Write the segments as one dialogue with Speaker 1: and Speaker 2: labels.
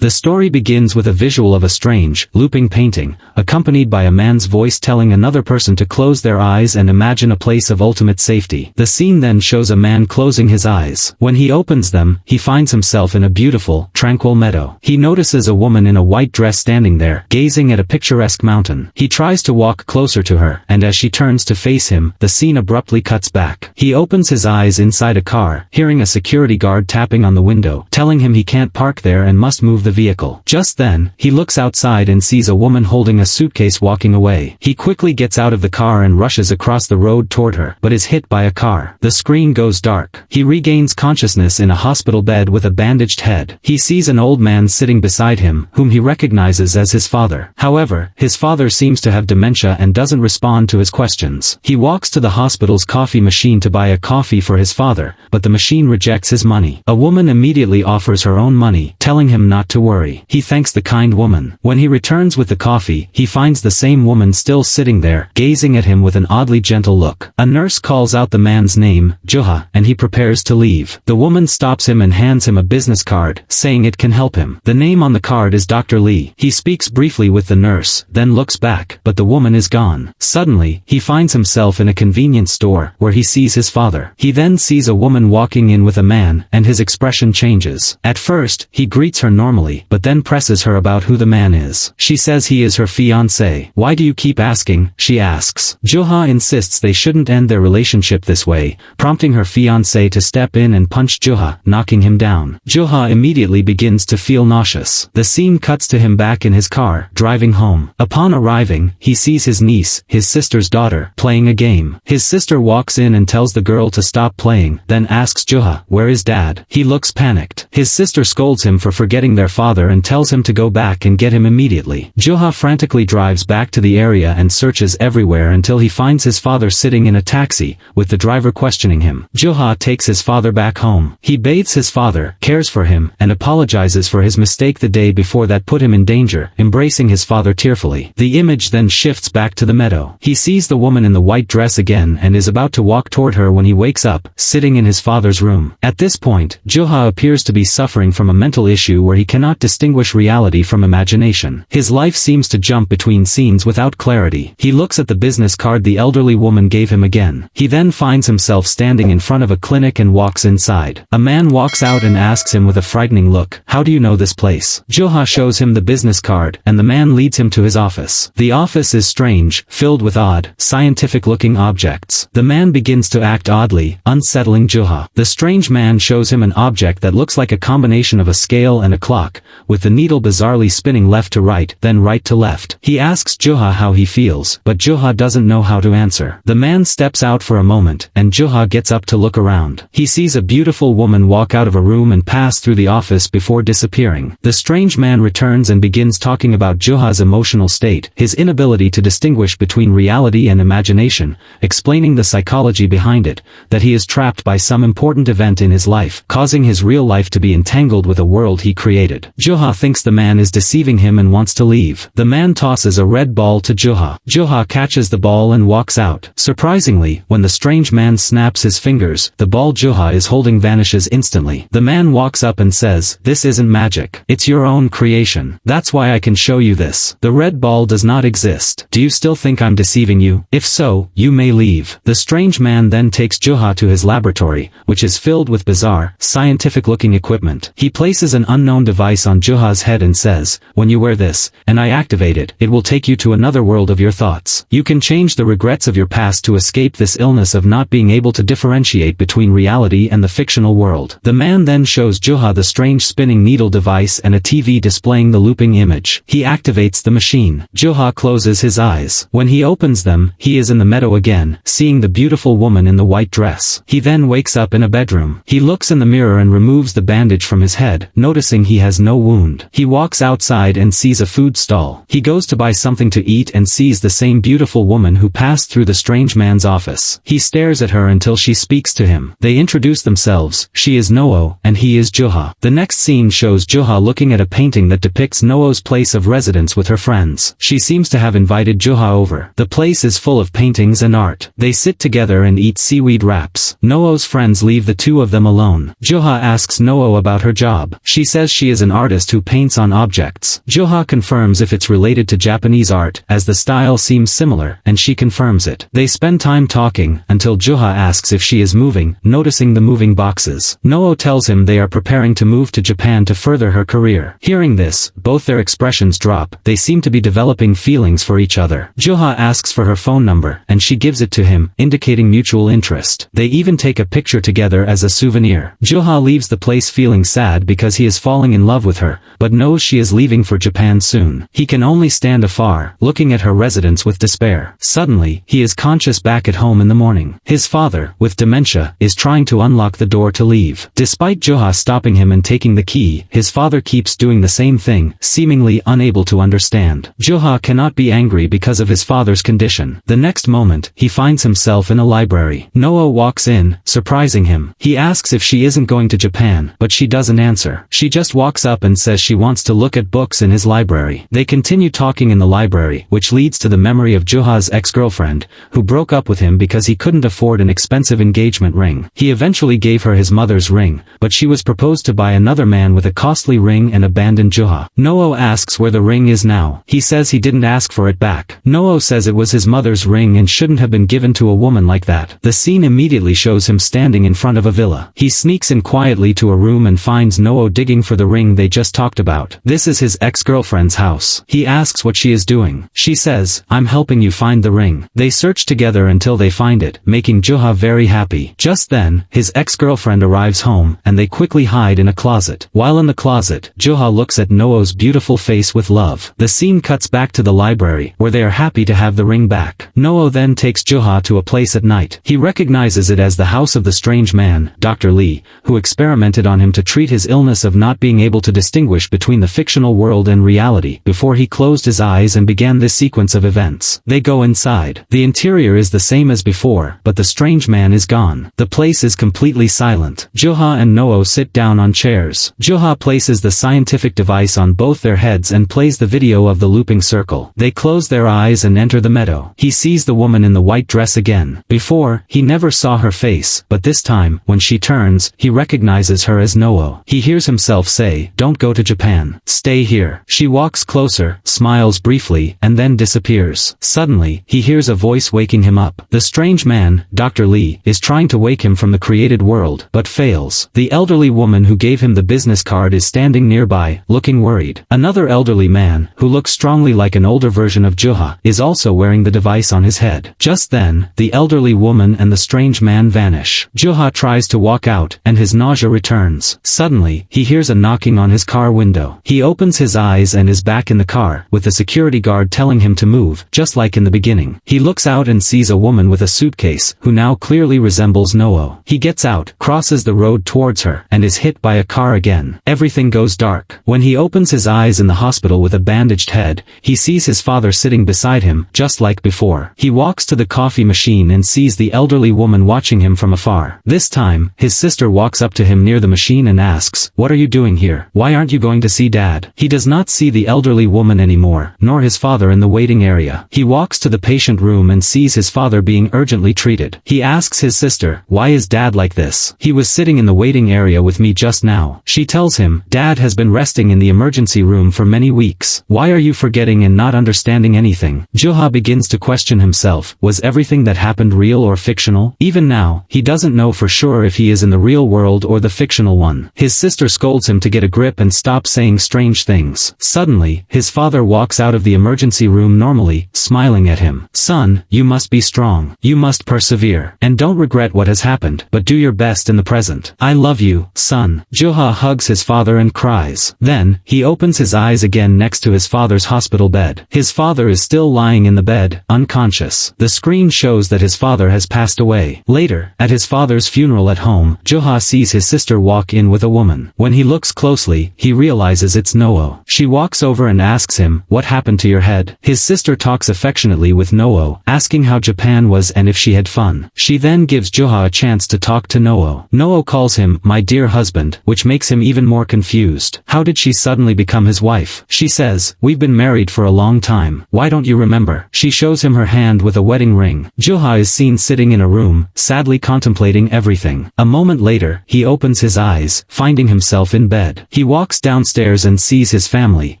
Speaker 1: The story begins with a visual of a strange, looping painting, accompanied by a man's voice telling another person to close their eyes and imagine a place of ultimate safety. The scene then shows a man closing his eyes. When he opens them, he finds himself in a beautiful, tranquil meadow. He notices a woman in a white dress standing there, gazing at a picturesque mountain. He tries to walk closer to her, and as she turns to face him, the scene abruptly cuts back. He opens his eyes inside a car, hearing a security guard tapping on the window, telling him he can't park there and must move the vehicle. Just then, he looks outside and sees a woman holding a suitcase walking away. He quickly gets out of the car and rushes across the road toward her, but is hit by a car. The screen goes dark. He regains consciousness in a hospital bed with a bandaged head. He sees an old man sitting beside him, whom he recognizes as his father. However, his father seems to have dementia and doesn't respond to his questions. He walks to the hospital's coffee machine to buy a coffee for his father, but the machine rejects his money. A woman immediately offers her own money, telling him not to worry. He thanks the kind woman. When he returns with the coffee, he finds the same woman still sitting there, gazing at him with an oddly gentle look. A nurse calls out the man's name, Juha, and he prepares to leave. The woman stops him and hands him a business card, saying it can help him. The name on the card is Dr. Lee. He speaks briefly with the nurse, then looks back, but the woman is gone. Suddenly, he finds himself in a convenience store, where he sees his father. He then sees a woman walking in with a man, and his expression changes. At first, he greets her normally, but then presses her about who the man is. She says he is her fiancé. Why do you keep asking? She asks. Juha insists they shouldn't end their relationship this way, prompting her fiancé to step in and punch Juha, knocking him down. Juha immediately begins to feel nauseous. The scene cuts to him back in his car, driving home. Upon arriving, he sees his niece, his sister's daughter, playing a game. His sister walks in and tells the girl to stop playing, then asks Juha, "Where is Dad?" He looks panicked. His sister scolds him for forgetting their father and tells him to go back and get him immediately. Juha frantically drives back to the area and searches everywhere until he finds his father sitting in a taxi, with the driver questioning him. Juha takes his father back home. He bathes his father, cares for him, and apologizes for his mistake the day before that put him in danger, embracing his father tearfully. The image then shifts back to the meadow. He sees the woman in the white dress again and is about to walk toward her when he wakes up, sitting in his father's room. At this point, Juha appears to be suffering from a mental issue where he cannot distinguish reality from imagination. His life seems to jump between scenes without clarity. He looks at the business card the elderly woman gave him again. He then finds himself standing in front of a clinic and walks inside. A man walks out and asks him with a frightening look, "How do you know this place?" Juha shows him the business card, and the man leads him to his office. The office is strange, filled with odd, scientific-looking objects. The man begins to act oddly, unsettling Juha. The strange man shows him an object that looks like a combination of a scale and a clock, with the needle bizarrely spinning left to right, then right to left. He asks Juha how he feels, but Juha doesn't know how to answer. The man steps out for a moment, and Juha gets up to look around. He sees a beautiful woman walk out of a room and pass through the office before disappearing. The strange man returns and begins talking about Juha's emotional state, his inability to distinguish between reality and imagination, explaining the psychology behind it, that he is trapped by some important event in his life, causing his real life to be entangled with a world he created. Juha thinks the man is deceiving him and wants to leave. The man tosses a red ball to Juha. Juha catches the ball and walks out. Surprisingly, when the strange man snaps his fingers, the ball Juha is holding vanishes instantly. The man walks up and says, "This isn't magic. It's your own creation. That's why I can show you this. The red ball does not exist. Do you still think I'm deceiving you? If so, you may leave." The strange man then takes Juha to his laboratory, which is filled with bizarre, scientific-looking equipment. He places an unknown device on Juha's head and says, "When you wear this, and I activate it, it will take you to another world of your thoughts. You can change the regrets of your past to escape this illness of not being able to differentiate between reality and the fictional world." The man then shows Juha the strange spinning needle device and a TV displaying the looping image. He activates the machine. Juha closes his eyes. When he opens them, he is in the meadow again, seeing the beautiful woman in the white dress. He then wakes up in a bedroom. He looks in the mirror and removes the bandage from his head, noticing he has no wound. He walks outside and sees a food stall. He goes to buy something to eat and sees the same beautiful woman who passed through the strange man's office. He stares at her until she speaks to him. They introduce themselves. She is Noo, and he is Juha. The next scene shows Juha looking at a painting that depicts Noo's place of residence with her friends. She seems to have invited Juha over. The place is full of paintings and art. They sit together and eat seaweed wraps. Noo's friends leave the two of them alone. Juha asks Noo about her job. She says she is a an artist who paints on objects. Juha confirms if it's related to Japanese art, as the style seems similar, and she confirms it. They spend time talking, until Juha asks if she is moving, noticing the moving boxes. Noo tells him they are preparing to move to Japan to further her career. Hearing this, both their expressions drop. They seem to be developing feelings for each other. Juha asks for her phone number, and she gives it to him, indicating mutual interest. They even take a picture together as a souvenir. Juha leaves the place feeling sad because he is falling in love with her, but knows she is leaving for Japan soon. He can only stand afar, looking at her residence with despair. Suddenly, he is conscious back at home in the morning. His father, with dementia, is trying to unlock the door to leave. Despite Juha stopping him and taking the key, his father keeps doing the same thing, seemingly unable to understand. Juha cannot be angry because of his father's condition. The next moment, he finds himself in a library. Noo walks in, surprising him. He asks if she isn't going to Japan, but she doesn't answer. She just walks up and says she wants to look at books in his library. They continue talking in the library, which leads to the memory of Juha's ex-girlfriend, who broke up with him because he couldn't afford an expensive engagement ring. He eventually gave her his mother's ring, but she was proposed to by another man with a costly ring and abandoned Juha. Noo asks where the ring is now. He says he didn't ask for it back. Noo says it was his mother's ring and shouldn't have been given to a woman like that. The scene immediately shows him standing in front of a villa. He sneaks in quietly to a room and finds Noo digging for the ring they just talked about. This is his ex-girlfriend's house. He asks what she is doing. She says, "I'm helping you find the ring." They search together until they find it, making Juha very happy. Just then, his ex-girlfriend arrives home, and they quickly hide in a closet. While in the closet, Juha looks at Noo's beautiful face with love. The scene cuts back to the library, where they are happy to have the ring back. Noo then takes Juha to a place at night. He recognizes it as the house of the strange man, Dr. Lee, who experimented on him to treat his illness of not being able to distinguish between the fictional world and reality, before he closed his eyes and began this sequence of events. They go inside. The interior is the same as before, but the strange man is gone. The place is completely silent. Juha and Noo sit down on chairs. Juha places the scientific device on both their heads and plays the video of the looping circle. They close their eyes and enter the meadow. He sees the woman in the white dress again. Before, he never saw her face, but this time, when she turns, he recognizes her as Noo. He hears himself say, "Don't go to Japan. Stay here." She walks closer, smiles briefly, and then disappears. Suddenly, he hears a voice waking him up. The strange man, Dr. Lee, is trying to wake him from the created world, but fails. The elderly woman who gave him the business card is standing nearby, looking worried. Another elderly man, who looks strongly like an older version of Juha, is also wearing the device on his head. Just then, the elderly woman and the strange man vanish. Juha tries to walk out, and his nausea returns. Suddenly, he hears a knocking on his car window. He opens his eyes and is back in the car, with the security guard telling him to move, just like in the beginning. He looks out and sees a woman with a suitcase, who now clearly resembles Noo. He gets out, crosses the road towards her, and is hit by a car again. Everything goes dark. When he opens his eyes in the hospital with a bandaged head, he sees his father sitting beside him, just like before. He walks to the coffee machine and sees the elderly woman watching him from afar. This time, his sister walks up to him near the machine and asks, "What are you doing here? Why aren't you going to see Dad?" He does not see the elderly woman anymore, nor his father in the waiting area. He walks to the patient room and sees his father being urgently treated. He asks his sister, "Why is Dad like this? He was sitting in the waiting area with me just now." She tells him, "Dad has been resting in the emergency room for many weeks. Why are you forgetting and not understanding anything?" Juha begins to question himself, was everything that happened real or fictional? Even now, he doesn't know for sure if he is in the real world or the fictional one. His sister scolds him to get a grip and stop saying strange things. Suddenly, his father walks out of the emergency room normally, smiling at him. "Son, you must be strong. You must persevere. And don't regret what has happened, but do your best in the present. I love you, son." Juha hugs his father and cries. Then, he opens his eyes again next to his father's hospital bed. His father is still lying in the bed, unconscious. The screen shows that his father has passed away. Later, at his father's funeral at home, Juha sees his sister walk in with a woman. When he looks closely, he realizes it's Noo. She walks over and asks him, "What happened to your head?" His sister talks affectionately with Noo, asking how Japan was and if she had fun. She then gives Juha a chance to talk to Noo. Noo calls him, "my dear husband," which makes him even more confused. How did she suddenly become his wife? She says, "We've been married for a long time. Why don't you remember?" She shows him her hand with a wedding ring. Juha is seen sitting in a room, sadly contemplating everything. A moment later, he opens his eyes, finding himself in bed. He walks downstairs and sees his family,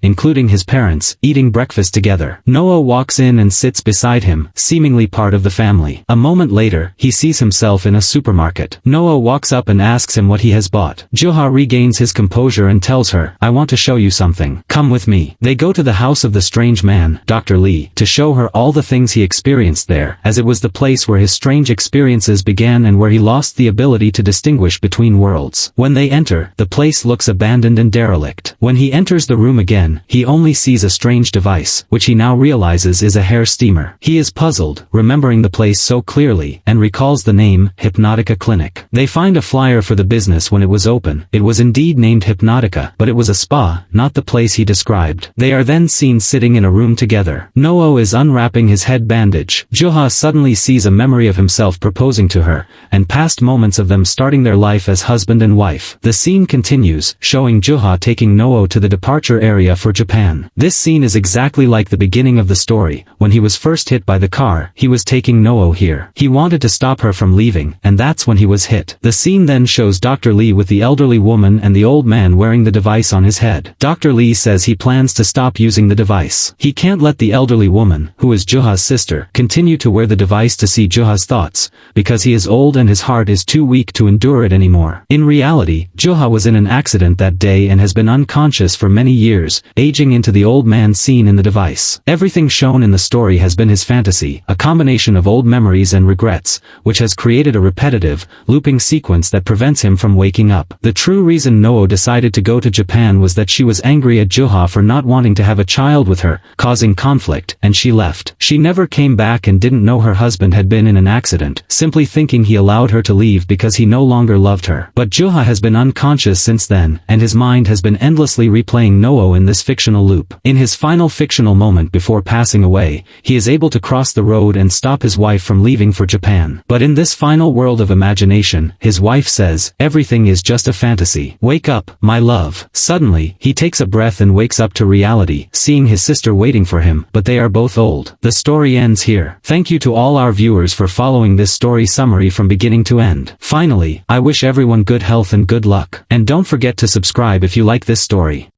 Speaker 1: including his parents, eating breakfast together. Noah walks in and sits beside him, seemingly part of the family. A moment later, he sees himself in a supermarket. Noah walks up and asks him what he has bought. Juha regains his composure and tells her, "I want to show you something. Come with me." They go to the house of the strange man, Dr. Lee, to show her all the things he experienced there, as it was the place where his strange experiences began and where he lost the ability to distinguish between worlds. When they enter, the place looks abandoned and derelict. When he enters the room again, he only sees a strange device, which he now realizes is a hair steamer. He is puzzled, remembering the place so clearly, and recalls the name, Hypnotica Clinic. They find a flyer for the business when it was open. It was indeed named Hypnotica, but it was a spa, not the place he described. They are then seen sitting in a room together. Noah is unwrapping his head bandage. Juha suddenly sees a memory of himself proposing to her, and past moments of them starting their life as husband and wife. The scene continues, showing Juha taking Noah to the departure area for Japan. This scene is exactly like the beginning of the story. When he was first hit by the car, he was taking Noah here. He wanted to stop her from leaving, and that's when he was hit. The scene then shows Dr. Lee with the elderly woman and the old man wearing the device on his head. Dr. Lee says he plans to stop using the device. He can't let the elderly woman, who is Juha's sister, continue to wear the device to see Juha's thoughts, because he is old and his heart is too weak to endure it anymore. In reality, Juha was in an accident that day and has been unconscious for many years, aging into the old man seen in the device. Everything shown in the story has been his fantasy, a combination of old memories and regrets, which has created a repetitive, looping sequence that prevents him from waking up. The true reason Noah decided to go to Japan was that she was angry at Juha for not wanting to have a child with her, causing conflict, and she left. She never came back and didn't know her husband had been in an accident, simply thinking he allowed her to leave because he no longer loved her. But Juha has been unconscious since then, and his mind has been endlessly replaying Noah in this fictional loop. In his final fictional moment before passing away, he is able to cross the road and stop his wife from leaving for Japan. But in this final world of imagination, his wife says, "Everything is just a fantasy. Wake up, my love." Suddenly, he takes a breath and wakes up to reality, seeing his sister waiting for him, but they are both old. The story ends here. Thank you to all our viewers for following this story summary from beginning to end. Finally, I wish everyone good health and good luck. And don't forget to subscribe if you like this story.